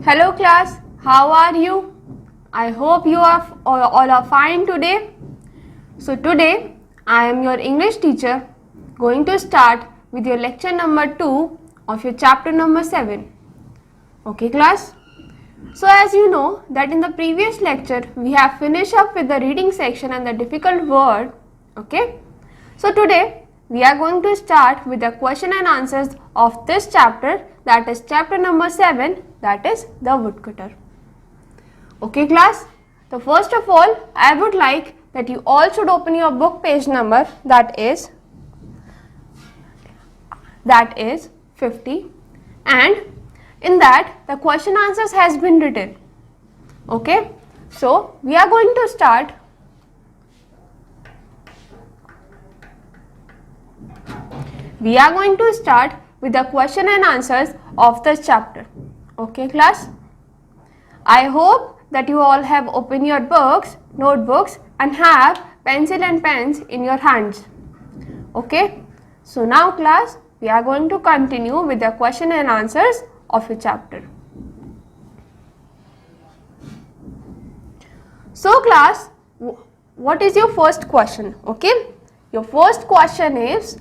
Hello class, how are you? I hope you are all are fine today. So today I am your English teacher going to start with your lecture number 2 of your chapter number 7. Okay class? So as you know that in the previous lecture we have finished up with the reading section and the difficult word. Okay? So today we are going to start with the question and answers of this chapter, that is chapter number 7, that is the woodcutter. Okay class, so first of all I would like that you all should open your book page number, that is 50, and in that the question answers has been written. Okay, so we are going to start. We are going to start with the question and answers of this chapter. Okay class, I hope that you all have opened your books, notebooks and have pencil and pens in your hands. Okay, so now class, we are going to continue with the question and answers of your chapter. So class, what is your first question? Okay, your first question is,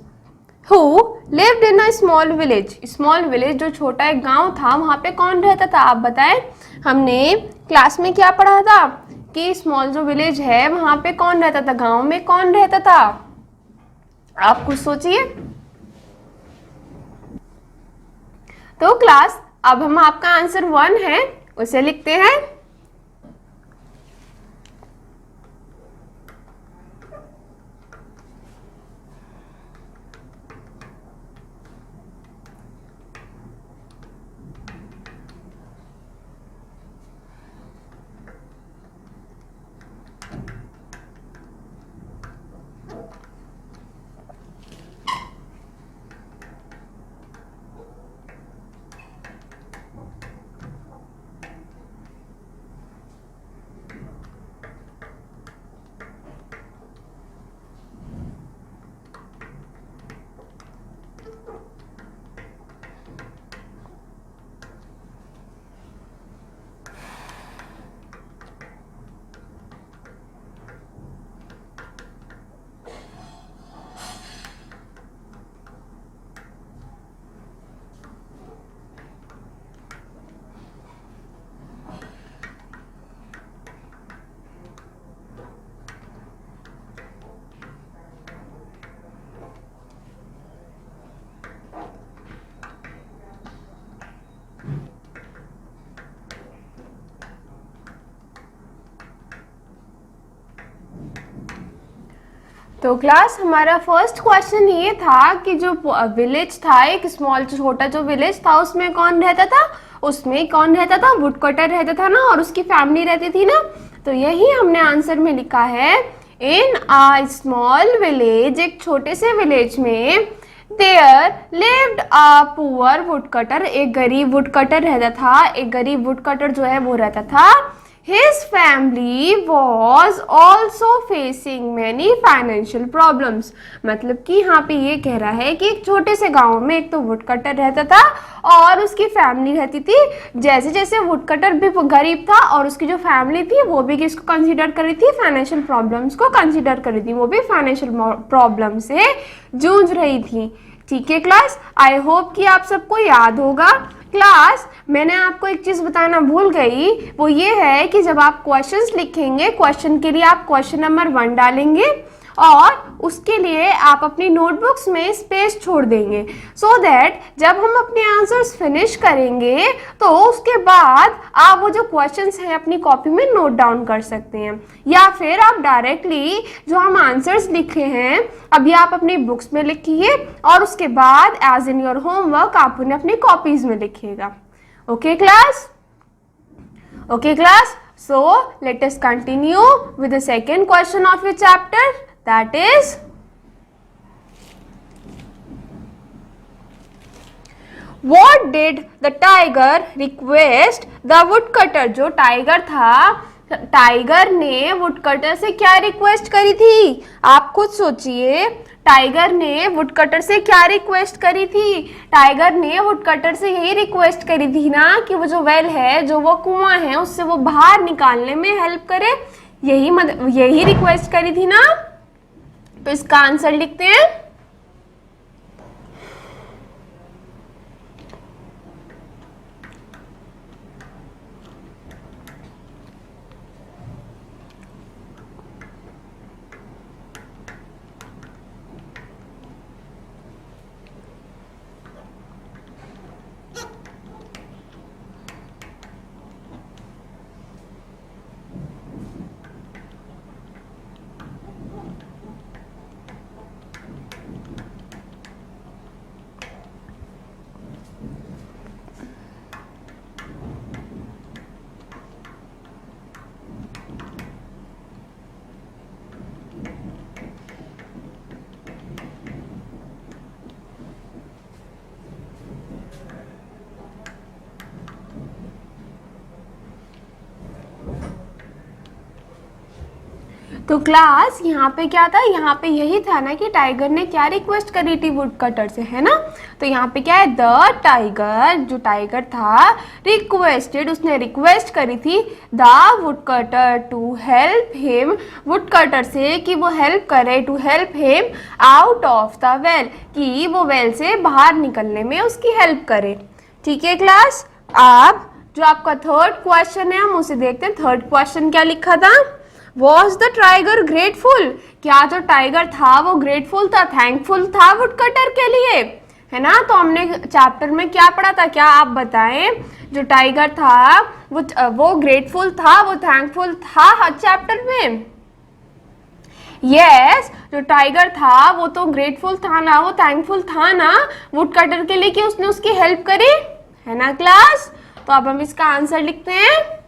Who lived in a small village? Small village जो छोटा एक गांव था, वहाँ पे कौन रहता था? आप बताएं। हमने क्लास में क्या पढ़ा था कि स्मॉल जो विलेज है वहाँ पे कौन रहता था, गांव में कौन रहता था? आप कुछ सोचिए। तो क्लास अब हम आपका आंसर 1 है उसे लिखते हैं। तो क्लास हमारा फर्स्ट क्वेश्चन ये था कि जो विलेज था, एक स्मॉल छोटा जो विलेज था, उसमें कौन रहता था? उसमें कौन रहता था? वुडकटर रहता था ना, और उसकी फैमिली रहती थी ना। तो यही हमने आंसर में लिखा है, इन अ स्मॉल विलेज, एक छोटे से विलेज में there lived a poor woodcutter, एक गरीब वुडकटर रहता था। एक गरीब वुडकटर जो है वो रहता था। His family was also facing many financial problems. मतलब कि यहाँ पे ये कह रहा है कि एक छोटे से गांव में एक तो वुडकटर रहता था और उसकी फैमिली रहती थी। जैसे जैसे वुडकटर भी गरीब था और उसकी जो फैमिली थी वो भी किसको कंसीडर कर रही थी? फाइनेंशियल प्रॉब्लम्स को कंसीडर कर रही थी। वो भी फाइनेंशियल प्रॉब्लम से जूझ रही थी। ठीक है क्लास, आई होप कि आप सबको याद होगा। क्लास मैंने आपको एक चीज बताना भूल गई, वो ये है कि जब आप क्वेश्चंस लिखेंगे, क्वेश्चन के लिए आप क्वेश्चन नंबर 1 डालेंगे और उसके लिए आप अपनी नोटबुक्स में स्पेस छोड़ देंगे, सो दैट जब हम अपने आंसर्स फिनिश करेंगे तो उसके बाद आप वो जो क्वेश्चंस हैं अपनी कॉपी में नोट डाउन कर सकते हैं, या फिर आप डायरेक्टली जो हम आंसर्स लिखे हैं अभी आप अपनी बुक्स में लिखिए और उसके बाद एज इन योर होमवर्क आप उन्हें अपनी कॉपीज में लिखिएगा। Okay class? Okay class, so let us continue with the second question of your chapter, that is, what did the tiger request the woodcutter? जो टाइगर था टाइगर ने woodcutter से क्या रिक्वेस्ट करी थी? आप खुद सोचिए, टाइगर ने वुडकटर से क्या रिक्वेस्ट करी थी? टाइगर ने वुडकटर से यही रिक्वेस्ट करी थी ना कि वो जो वेल है, जो वो कुआं है, उससे वो बाहर निकालने में हेल्प करे। यही रिक्वेस्ट करी थी ना। तो इसका आंसर लिखते हैं। तो क्लास यहाँ पे क्या था? यहाँ पे यही था ना कि टाइगर ने क्या रिक्वेस्ट करी थी वुडकटर से, है ना। तो यहाँ पे क्या है? द टाइगर, जो टाइगर था, रिक्वेस्टेड, उसने रिक्वेस्ट करी थी the woodcutter to help him, woodcutter से कि वो हेल्प करे, to help him out of the well, कि वो वेल से बाहर निकलने में उसकी हेल्प करे। ठीक है क्लास। अब जो आपका थर्ड क्वेश्चन है, हम उसे देखते हैं। थर्ड क्वेश्चन क्या लिखा था? Was the tiger grateful? क्या जो टाइगर था वो ग्रेटफुल था, थैंकफुल था वुडकटर के लिए, है ना। तो हमने चैप्टर में क्या पढ़ा था, क्या आप बताएं? जो टाइगर था वो ग्रेटफुल था, वो थैंकफुल था हर चैप्टर में। यस, जो टाइगर था वो तो ग्रेटफुल था ना, वो थैंकफुल था ना वुडकटर के लिए कि उसने उसकी हेल्प करी, है ना क्लास। तो अब हम इसका आंसर लिखते हैं।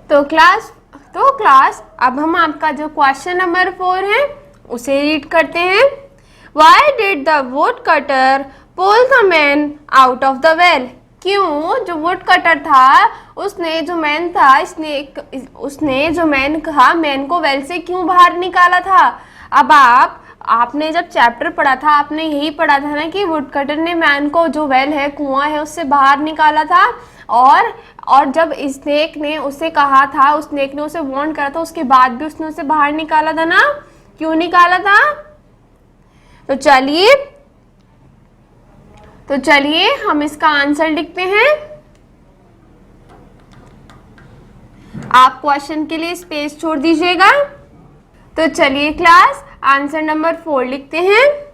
तो क्लास अब हम आपका जो क्वेश्चन नंबर 4 है उसे रीड करते हैं। Why did the woodcutter pull the man out of the well? क्यों जो वुड कटर था उसने जो मैन था उसने जो मैन कहा मैन को वेल से क्यों बाहर निकाला था? अब आपने जब चैप्टर पढ़ा था आपने यही पढ़ा था ना कि वुड कटर ने मैन को जो वेल है, कुआं है, उससे बाहर निकाला था। और जब स्नेक ने उसे कहा था, उस स्नेक ने उसे वार्न करा था, उसके बाद भी उसने उसे बाहर निकाला था ना। क्यों निकाला था? तो चलिए हम इसका आंसर लिखते हैं। आप क्वेश्चन के लिए स्पेस छोड़ दीजिएगा। तो चलिए क्लास आंसर नंबर 4 लिखते हैं।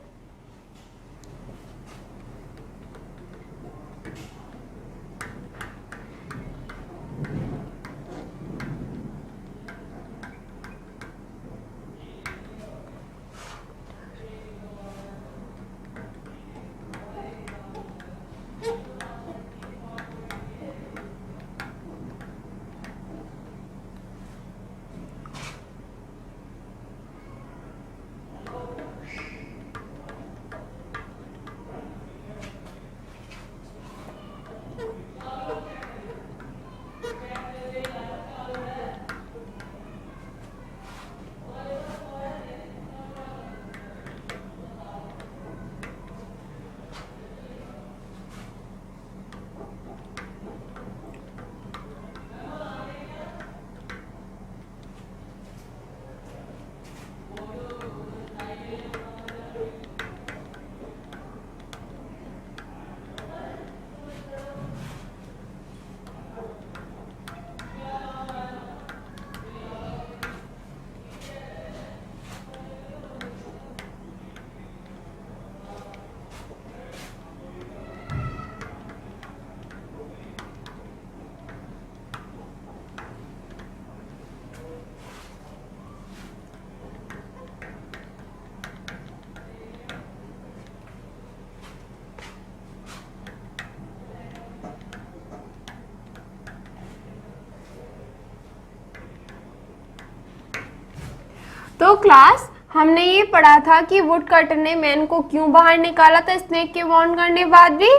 तो क्लास हमने ये पढ़ा था कि वुड कटर ने मैन को क्यों बाहर निकाला था स्नेक के वार्न करने के बाद भी।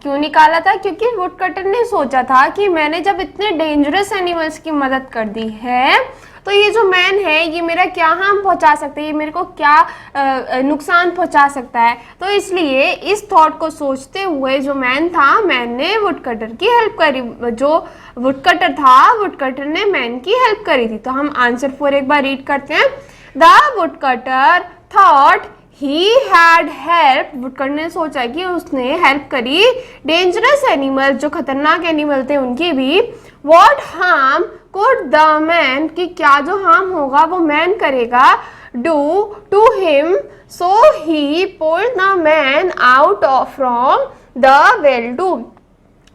क्यों निकाला था? क्योंकि वुड कटर ने सोचा था कि मैंने जब इतने डेंजरस एनिमल्स की मदद कर दी है तो ये जो मैन है ये मेरा क्या हार्म पहुंचा सकता है, ये मेरे को क्या नुकसान पहुंचा सकता है। तो इसलिए इस थॉट को सोचते हुए जो मैन था, मैन ने वुड कटर की हेल्प करी। जो वुड कटर था, वुड कटर ने मैन की हेल्प करी थी। तो हम आंसर 4 एक बार रीड करते हैं। The woodcutter thought he had help, woodcutter ने सोचा कि उसने हेल्प करी डेंजरस एनिमल, जो खतरनाक एनिमल थे उनकी भी। What harm could the man, कि क्या जो हार्म होगा वो मैन करेगा, do to him, so he pulled the man out from the well do.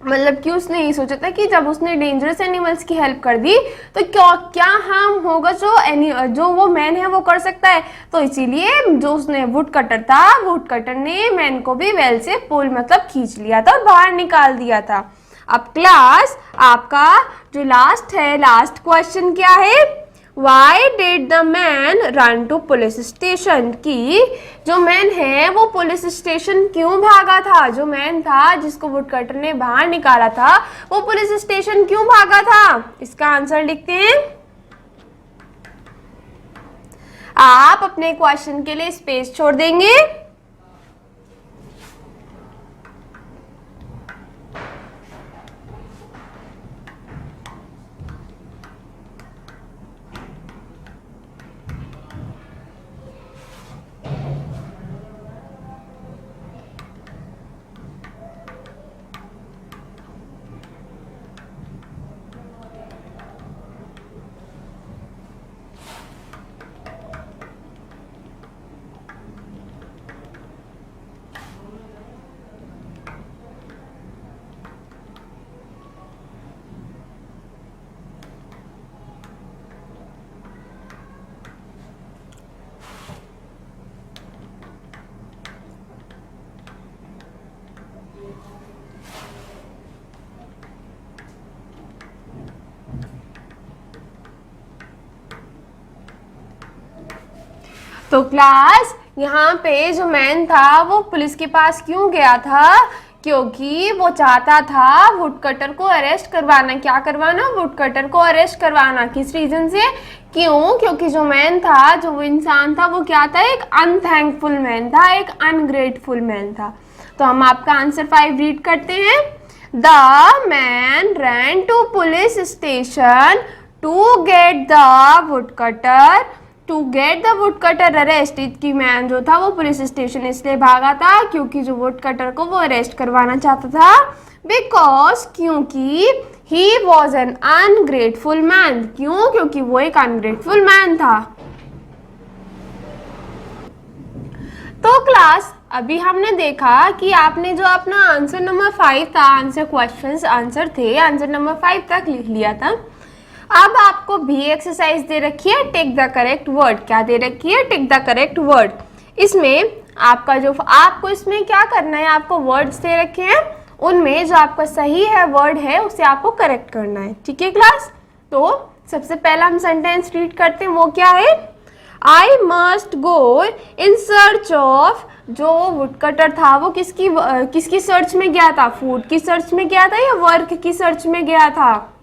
मतलब कि उसने ये सोचा था कि जब उसने डेंजरस एनिमल्स की हेल्प कर दी तो क्या हार्म होगा जो वो मैन है वो कर सकता है। तो इसीलिए जो उसने वुड कटर था, वुड कटर ने मैन को भी वेल से पुल मतलब खींच लिया था और बाहर निकाल दिया था। अब क्लास आपका जो लास्ट क्वेश्चन क्या है? Why did the man run to police station? कि जो मैन है वो पुलिस स्टेशन क्यों भागा था? जो मैन था जिसको वुडकटर ने बाहर निकाला था वो पुलिस स्टेशन क्यों भागा था? इसका आंसर लिखते हैं। आप अपने क्वेश्चन के लिए स्पेस छोड़ देंगे। तो क्लास यहाँ पे जो मैन था वो पुलिस के पास क्यों गया था? क्योंकि वो चाहता था वुडकटर को अरेस्ट करवाना। क्या करवाना? वुडकटर को अरेस्ट करवाना। किस रीजन से? क्यों? क्योंकि जो मैन था, जो वो इंसान था, वो क्या था? एक अनथैंकफुल मैन था, एक अनग्रेटफुल मैन था। तो हम आपका आंसर 5 रीड करते हैं। The man ran to police station to get the woodcutter, to get the woodcutter arrest. कि मैन जो था वो पुलिस स्टेशन इसलिए भागा था क्योंकि जो वुडकटर को वो अरेस्ट करवाना चाहता था। बिकॉज, क्योंकि he was an ungrateful man. क्यों? क्योंकि वो एक अनग्रेटफुल मैन था। तो क्लास अभी हमने देखा कि आपने जो अपना आंसर नंबर 5 था, आंसर थे, आंसर नंबर 5 तक लिख लिया था। अब आपको भी एक्सरसाइज दे रखी है, टिक द करेक्ट वर्ड। क्या दे रखी है? Tick the correct word. इसमें आपका जो आपको इसमें क्या करना है, आपको वर्ड्स दे रखे हैं, उनमें जो आपका सही है वर्ड है उसे आपको करेक्ट करना है। ठीक है क्लास? तो सबसे पहला हम सेंटेंस रीड करते हैं। वो क्या है? I must go in search of. जो वुडकटर था वो किसकी सर्च में गया था? फूड की सर्च में गया था या वर्क की सर्च में गया था?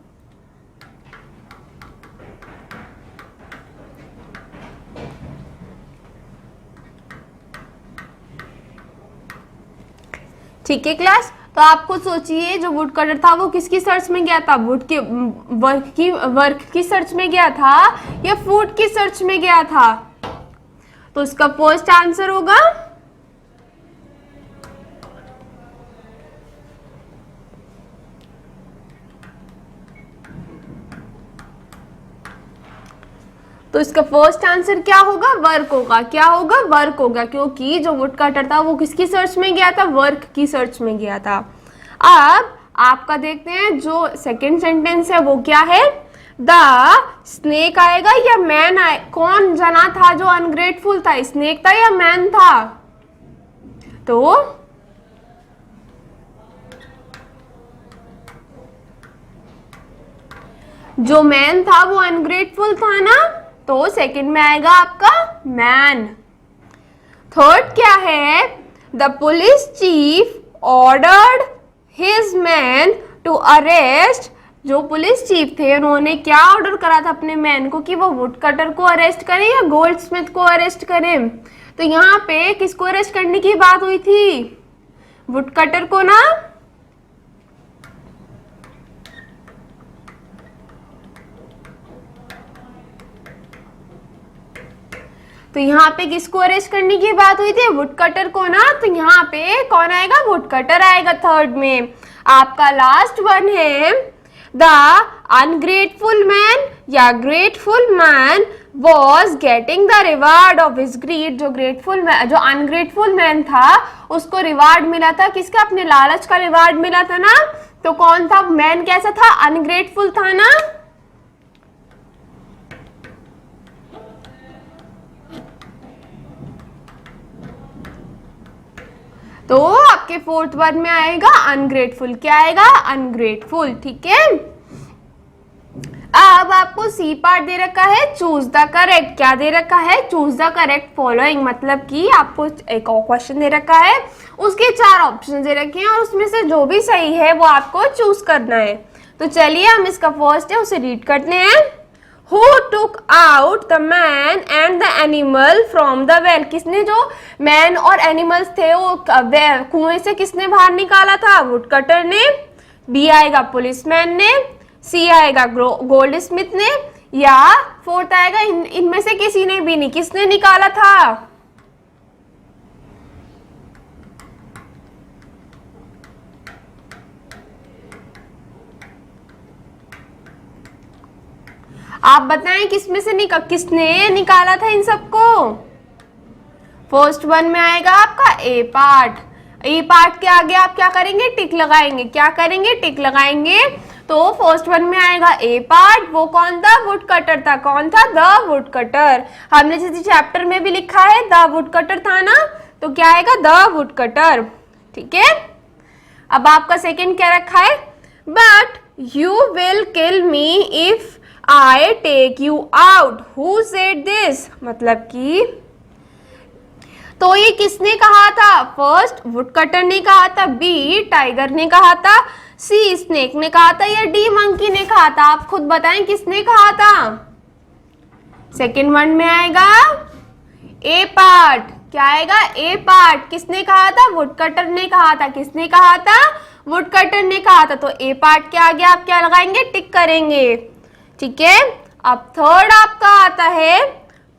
ठीक है क्लास? तो आपको सोचिए जो वुडकटर था वो किसकी सर्च में गया था? वर्क की सर्च में गया था या फूड की सर्च में गया था? तो इसका फर्स्ट आंसर होगा तो इसका फर्स्ट आंसर क्या होगा? वर्क होगा। क्या होगा? वर्क होगा, क्योंकि जो वुडकटर था वो किसकी सर्च में गया था? वर्क की सर्च में गया था। अब आपका देखते हैं जो सेकंड सेंटेंस है वो क्या है? द स्नेक आएगा या मैन आए? कौन जना था जो अनग्रेटफुल था? स्नेक था या मैन था? तो जो मैन था वो अनग्रेटफुल था ना, तो सेकंड में आएगा आपका मैन। थर्ड क्या है, the police chief ordered his man to arrest, जो पुलिस चीफ थे उन्होंने क्या ऑर्डर करा था अपने मैन को कि वो वुड कटर को अरेस्ट करें या गोल्ड स्मिथ को अरेस्ट करें। तो यहाँ पे किसको अरेस्ट करने की बात हुई थी, वुड कटर को ना। तो यहाँ पे किसको अरेस्ट करने की बात हुई थी, वुड कटर को ना। तो यहाँ पे कौन आएगा, वुड कटर आएगा थर्ड में। आपका लास्ट वन है द अनग्रेटफुल मैन या grateful man was getting the reward of his greed, जो ग्रेटफुल मैन, जो अनग्रेटफुल मैन था उसको रिवार्ड मिला था किसका, अपने लालच का रिवार्ड मिला था ना। तो कौन था मैन, कैसा था, अनग्रेटफुल था ना। तो आपके फोर्थ वर्ड में आएगा अनग्रेटफुल, क्या आएगा, अनग्रेटफुल, ठीक है। अब आपको सी पार्ट दे रखा है, चूज द करेक्ट, क्या दे रखा है, चूज द करेक्ट फॉलोइंग, मतलब कि आपको एक और क्वेश्चन दे रखा है, उसके 4 ऑप्शन दे रखे हैं और उसमें से जो भी सही है वो आपको चूज करना है। तो चलिए हम इसका फर्स्ट है उसे रीड करते हैं। Who took out the man and the animal from the well? किसने जो मैन और एनिमल्स थे वो कुएं से किसने बाहर निकाला था, वुड कटर ने। बी आएगा पुलिसमैन ने, सी आएगा गोल्ड स्मिथ ने, या फोर्थ आएगा इनमें से किसी ने भी नहीं, किसने निकाला था। आप बताएं किसमें से किसने निकाला था इन सबको। फर्स्ट वन में आएगा आपका ए पार्ट। ए पार्ट के आगे आप क्या करेंगे, टिक लगाएंगे, क्या करेंगे, टिक लगाएंगे। तो फर्स्ट वन में आएगा ए पार्ट, वो कौन था, वुड कटर था, कौन था, द वुड कटर। हमने जैसे चैप्टर में भी लिखा है द वुड कटर था ना, तो क्या आएगा, द वुड कटर, ठीक है। अब आपका सेकंड क्या रखा है, but you will kill me if I take you out. Who said this? मतलब कि तो ये किसने कहा था, फर्स्ट वुड कटर ने कहा था, बी टाइगर ने कहा था, सी स्नेक ने कहा था, या डी मंकी ने कहा था। आप खुद बताएं किसने कहा था। सेकेंड वन में आएगा ए पार्ट, क्या आएगा, ए पार्ट, किसने कहा था, वुड कटर ने कहा था, किसने कहा था, वुड कटर ने कहा था। तो ए पार्ट के आगे आप क्या लगाएंगे, टिक करेंगे, ठीक है। अब थर्ड आपका आता है,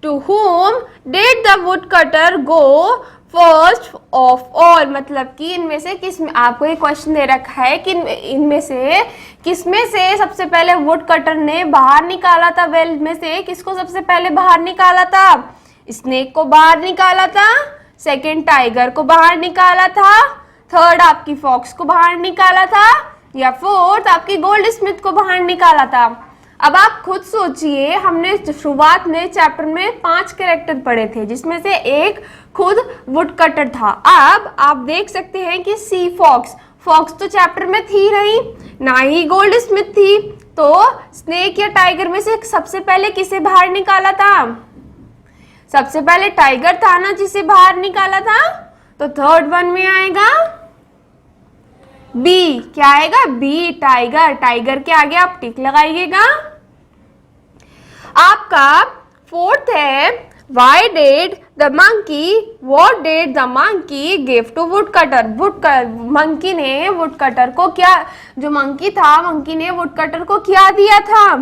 to home did the wood cutter go first of all, मतलब कि इनमें से किस में, आपको एक क्वेश्चन दे रखा है कि इनमें से किसमें से सबसे पहले वुड कटर ने बाहर निकाला था, वेल में से किसको सबसे पहले बाहर निकाला था, स्नेक को बाहर निकाला था, सेकंड टाइगर को बाहर निकाला था, थर्ड आपकी फॉक्स को बाहर निकाला था, या फोर्थ आपकी गोल्ड स्मिथ को बाहर निकाला था। अब आप खुद सोचिए, हमने शुरुआत में चैप्टर में 5 कैरेक्टर पढ़े थे जिसमें से एक खुद वुड कटर था। अब आप देख सकते हैं कि सी फॉक्स, फॉक्स तो चैप्टर में थी नहीं, ना ही गोल्ड स्मिथ थी, तो स्नेक या टाइगर में से सबसे पहले किसे बाहर निकाला था, सबसे पहले टाइगर था ना जिसे बाहर निकाला था। तो थर्ड वन में आएगा बी, क्या आएगा, बी टाइगर, टाइगर के आगे आप टिक लगाइएगा। आपका फोर्थ है, why did the monkey, what did the monkey give to wood cutter, monkey ने वुड कटर को क्या, जो मंकी था मंकी ने वुड कटर को क्या दिया था।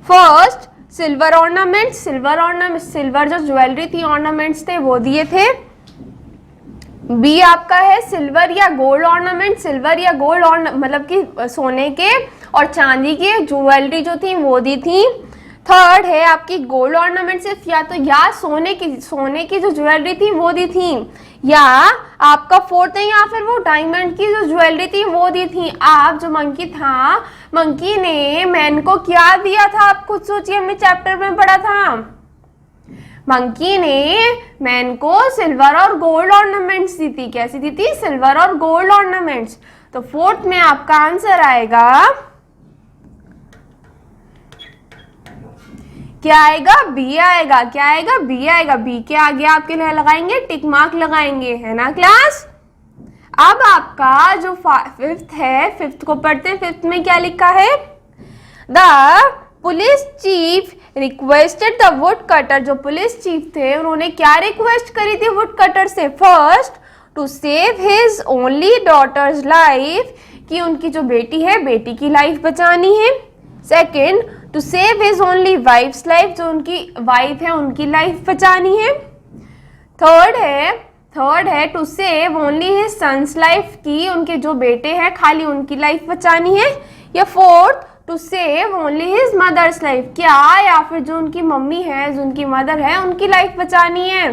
First silver ornament, silver ornament, silver जो ज्वेलरी थी, ऑर्नामेंट्स थे वो दिए थे। बी आपका है सिल्वर या गोल्ड ऑर्नामेंट, सिल्वर या गोल्ड मतलब कि सोने के और चांदी के ज्वेलरी जो थी वो दी थी। थर्ड है आपकी गोल्ड ऑर्नामेंट, सिर्फ या तो या सोने की जो ज्वेलरी थी वो दी थी, या आपका फोर्थ है या फिर वो डायमंड की जो ज्वेलरी थी वो दी थी। आप जो मंकी था, मंकी ने मैन को क्या दिया था, आप खुद सोचिए, हमने चैप्टर में पढ़ा था। मंकी ने मैन को सिल्वर और गोल्ड ऑर्नामेंट्स दी थी, कैसी दी थी, सिल्वर और गोल्ड ऑर्नामेंट्स। तो फोर्थ में आपका आंसर आएगा क्या आएगा? बी आएगा। क्या आएगा? बी आएगा। बी के आगे आपके लिए लगाएंगे टिक मार्क लगाएंगे, है ना क्लास। अब आपका जो फिफ्थ है, फिफ्थ को पढ़ते हैं। फिफ्थ में क्या लिखा है? The police chief requested the wood cutter. जो पुलिस चीफ थे उन्होंने क्या रिक्वेस्ट करी थी वुड कटर से? First, to save his only daughter's life, कि उनकी जो बेटी है बेटी की लाइफ बचानी है। Second, to save his only wife's life, जो उनकी वाइफ है उनकी लाइफ बचानी है। थर्ड है to save only his son's life, की उनके जो बेटे हैं खाली उनकी लाइफ बचानी है। या fourth, to save only his mother's life, क्या या फिर जो उनकी मम्मी है जो उनकी मदर है उनकी लाइफ बचानी है।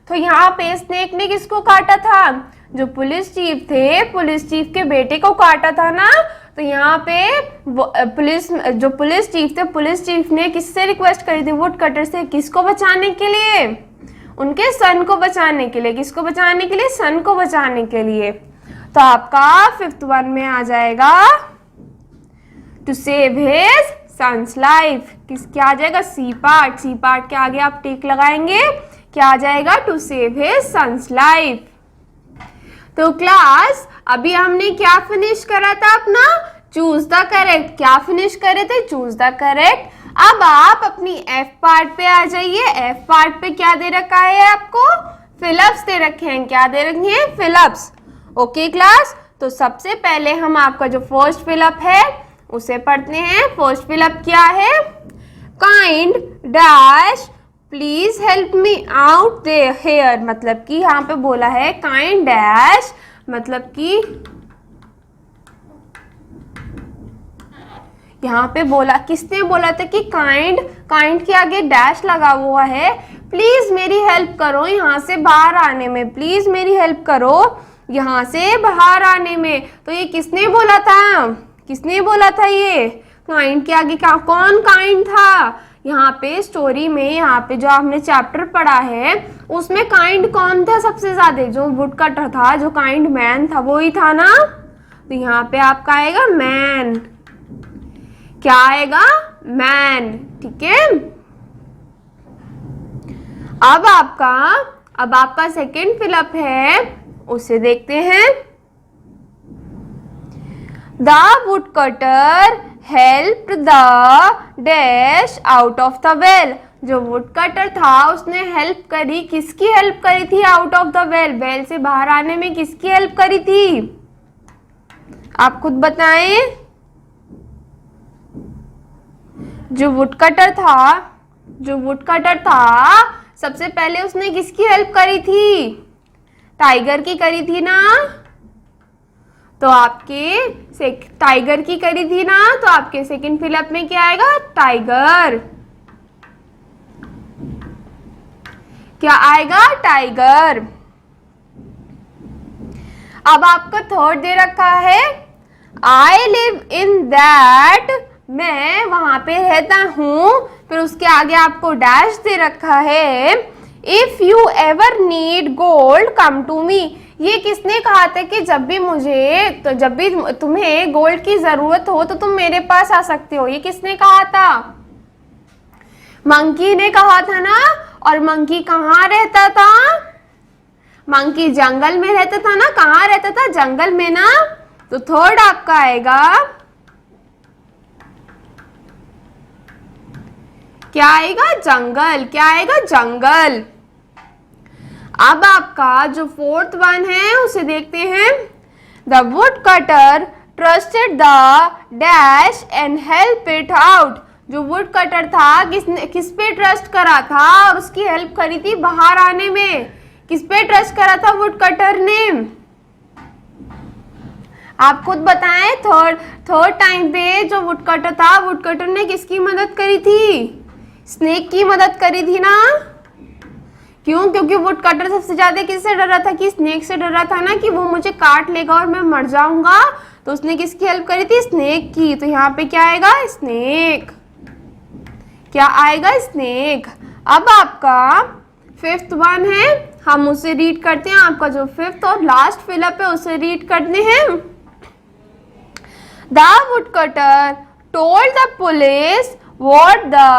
तो यहाँ पे स्नेक ने किसको काटा था? जो पुलिस चीफ थे, पुलिस चीफ के बेटे को काटा था ना। तो यहाँ पे जो पुलिस चीफ थे, पुलिस चीफ ने किससे रिक्वेस्ट करी थी वुड कटर से? किसको बचाने के लिए? उनके सन को बचाने के लिए। किसको बचाने के लिए? सन को बचाने के लिए। तो आपका फिफ्थ वन में आ जाएगा to save his son's life. क्या आ जाएगा? C part. सी पार्ट के आगे आप टिक लगाएंगे। क्या आ जाएगा? To save his son's life. तो क्लास अभी हमने क्या फिनिश करा था अपना? Choose the correct. क्या फिनिश करे थे? Choose the correct. अब आप अपनी एफ पार्ट पे आ जाइए। एफ पार्ट पे क्या दे रखा है आपको? फिलअप्स दे रखे हैं। क्या दे रखे हैं? फिलअप्स। ओके क्लास, तो सबसे पहले हम आपका जो फर्स्ट फिलअप है उसे पढ़ते हैं। फर्स्ट फिलअप क्या है? Kind dash please help me out there here, मतलब कि यहाँ पे बोला है काइंड डैश, मतलब कि यहाँ पे बोला, किसने बोला था कि काइंड के आगे डैश लगा हुआ है। प्लीज मेरी हेल्प करो यहाँ से बाहर आने में, प्लीज मेरी हेल्प करो यहाँ से बाहर आने में। तो ये किसने बोला था? किसने बोला था? ये काइंड के आगे कौन काइंड था? यहाँ पे स्टोरी में, यहाँ पे जो आपने चैप्टर पढ़ा है उसमें काइंड कौन था सबसे ज्यादा? जो वुड कटर था, जो काइंड मैन था, वो ही था ना। तो यहाँ पे आपका आएगा मैन। क्या आएगा? मैन। ठीक है। अब आपका सेकेंड फिलअप है, उसे देखते हैं। The wood cutter help the dash out of the well. जो वुड कटर था उसने हेल्प करी। किसकी हेल्प करी थी? Out of the well, well से बाहर आने में किसकी हेल्प करी थी? आप खुद बताएं। जो वुड कटर था सबसे पहले उसने किसकी हेल्प करी थी? टाइगर की करी थी ना। तो आपके टाइगर की करी थी ना, तो आपके सेकंड फिलअप में क्या आएगा? टाइगर। क्या आएगा? टाइगर। अब आपका थर्ड दे रखा है, आई लिव इन दैट, मैं वहां पे रहता हूं। फिर उसके आगे आपको डैश दे रखा है, if you ever need gold come to me. ये किसने कहा था कि जब भी तुम्हें गोल्ड की जरूरत हो तो तुम मेरे पास आ सकते हो? ये किसने कहा था? मंकी ने कहा था ना। और मंकी कहाँ रहता था? मंकी जंगल में रहता था ना। कहाँ रहता था? जंगल में ना। तो थर्ड आपका आएगा, क्या आएगा? जंगल। क्या आएगा? जंगल। अब आपका जो फोर्थ वन है उसे देखते हैं। The wood cutter trusted the dash and help it out. जो वुड कटर था किस पे ट्रस्ट करा था और उसकी हेल्प करी थी बाहर आने में? किस पे ट्रस्ट करा था वुड कटर ने? आप खुद बताएं। थर्ड टाइम पे जो वुड कटर था, वुड कटर ने किसकी मदद करी थी? स्नेक की मदद करी थी ना। क्यों? क्योंकि वुड कटर सबसे ज्यादा किससे डर रहा था? कि स्नेक से डर रहा था ना, कि वो मुझे काट लेगा और मैं मर जाऊंगा। तो उसने किसकी हेल्प करी थी? स्नेक की। तो यहाँ पे क्या आएगा? स्नेक। क्या आएगा? स्नेक। अब आपका फिफ्थ वन है, हम उसे रीड करते हैं। आपका जो फिफ्थ और लास्ट फिलअप है उसे रीड करते हैं। The wood cutter told the police what the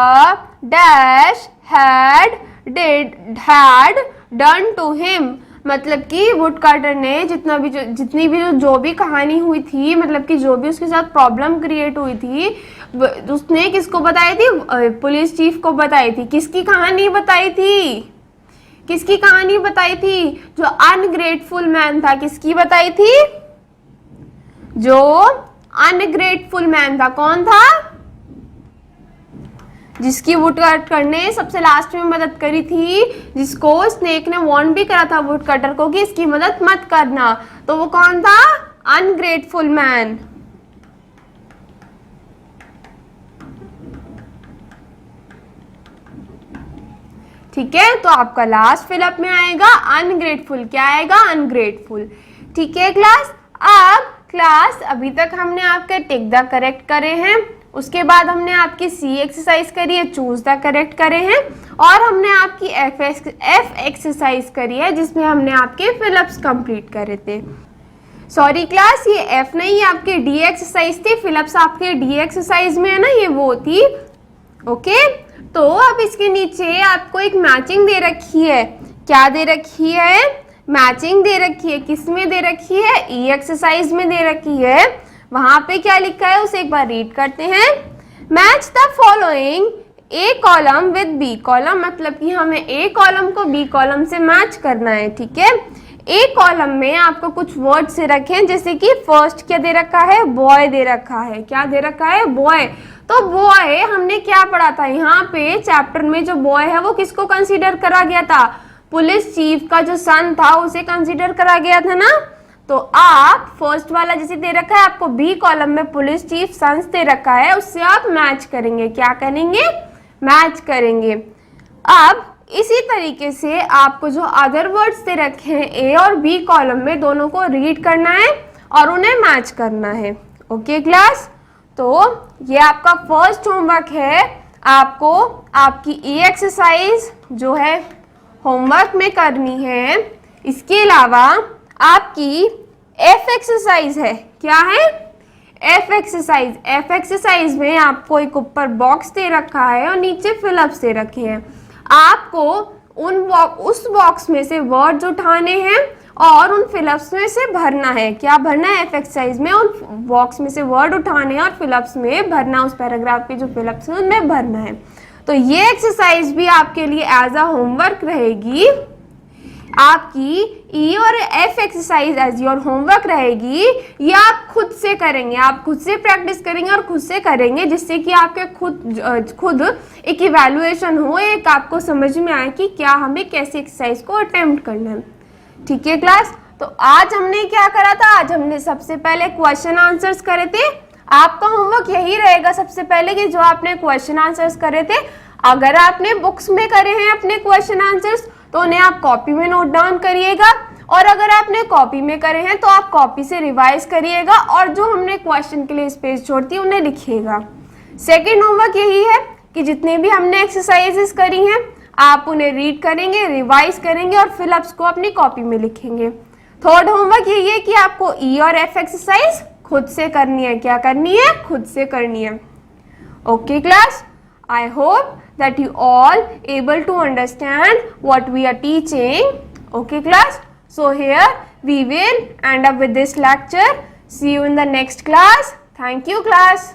dash had done to him, मतलब कि वुड कटर ने जितनी भी जो भी कहानी हुई थी, मतलब कि जो भी उसके साथ प्रॉब्लम क्रिएट हुई थी, उसने किसको बताई थी? पुलिस चीफ को बताई थी। किसकी कहानी बताई थी? किसकी कहानी बताई थी? जो अनग्रेटफुल मैन था, किसकी बताई थी? जो अनग्रेटफुल मैन था, कौन था? जिसकी वुड कटर ने सबसे लास्ट में मदद करी थी, जिसको स्नेक ने वार्न भी करा था वुड कटर को कि इसकी मदद मत करना, तो वो कौन था? Ungrateful man. ठीक है, तो आपका लास्ट फिलअप में आएगा अनग्रेटफुल। क्या आएगा? अनग्रेटफुल। ठीक है क्लास। अब क्लास अभी तक हमने आपके टिक द करेक्ट करे हैं, उसके बाद हमने आपकी सी एक्सरसाइज करी है, चूज द करेक्ट करे हैं, और हमने आपकी एफ एक्सरसाइज करी है जिसमें हमने आपके फिलअप्स कंप्लीट करे थे। सॉरी क्लास, ये एफ नहीं, आपके डी एक्सरसाइज थी। फिलअप्स आपके डी एक्सरसाइज में है ना, ये वो थी। ओके, तो अब इसके नीचे आपको एक मैचिंग दे रखी है। क्या दे रखी है? मैचिंग दे रखी है। किस में दे रखी है? ई एक्सरसाइज में दे रखी है। वहां पे क्या लिखा है उसे एक बार रीड करते हैं। Match the following A column with B column, मतलब कि हमें ए कॉलम को बी कॉलम से मैच करना है। ठीक है, ए कॉलम में आपको कुछ वर्ड से रखें, जैसे कि फर्स्ट क्या दे रखा है? बॉय दे रखा है। क्या दे रखा है? बॉय। तो बॉय हमने क्या पढ़ा था यहाँ पे चैप्टर में? जो बॉय है वो किसको कंसीडर करा गया था? पुलिस चीफ का जो सन था उसे कंसीडर करा गया था ना। तो आप फर्स्ट वाला जैसे दे रखा है, आपको बी कॉलम में पुलिस चीफ सन्स दे रखा है, उससे आप मैच करेंगे। क्या करेंगे? मैच करेंगे। अब इसी तरीके से आपको जो अदर वर्ड्स दे रखे हैं ए और बी कॉलम में, दोनों को रीड करना है और उन्हें मैच करना है। ओके क्लास, तो ये आपका फर्स्ट होमवर्क है। आपको आपकी ई एक्सरसाइज जो है होमवर्क में करनी है। इसके अलावा आपकी एफ एक्सरसाइज है। क्या है? F exercise. एफ एक्सरसाइज में आपको एक ऊपर बॉक्स दे रखा है और नीचे फिलअप्स दे रखे हैं। आपको उस बॉक्स में से वर्ड्स उठाने हैं और उन फिलअप्स में से भरना है। क्या भरना है? एफ एक्सरसाइज में उन बॉक्स में से वर्ड उठाने हैं और फिलअप्स में भरना, उस पैराग्राफ के जो फिलअप्स हैं उनमें भरना है। तो ये एक्सरसाइज भी आपके लिए एज अ होमवर्क रहेगी। आपकी ई और F exercise as your homework रहेगी। ये आप खुद से करेंगे, आप खुद से प्रैक्टिस करेंगे और खुद से करेंगे, जिससे कि आपके खुद एक इवैल्यूएशन हो, एक आपको समझ में आए कि क्या हमें कैसी एक्सरसाइज को अटेम्प्ट करना है। ठीक है क्लास, तो आज हमने क्या करा था? आज हमने सबसे पहले क्वेश्चन आंसर्स करे थे। आपका होमवर्क यही रहेगा सबसे पहले कि जो आपने क्वेश्चन आंसर्स करे थे, अगर आपने बुक्स में करे हैं अपने क्वेश्चन आंसर्स तो उन्हें आप कॉपी में नोट डाउन करिएगा, और अगर आपने कॉपी में करे हैं तो आप कॉपी से रिवाइज करिएगा, और जो हमने क्वेश्चन के लिए स्पेस छोड़ दी उन्हें लिखिएगा। सेकेंड होमवर्क यही है कि जितने भी हमने एक्सरसाइजेस करी हैं आप उन्हें रीड करेंगे, रिवाइज करेंगे और फिलअप्स को अपनी कॉपी में लिखेंगे। थर्ड होमवर्क यही है कि आपको ई और एफ एक्सरसाइज खुद से करनी है। क्या करनी है? खुद से करनी है। Okay class, I hope that you all able to understand what we are teaching. Okay class, so here we will end up with this lecture. See you in the next class. Thank you class.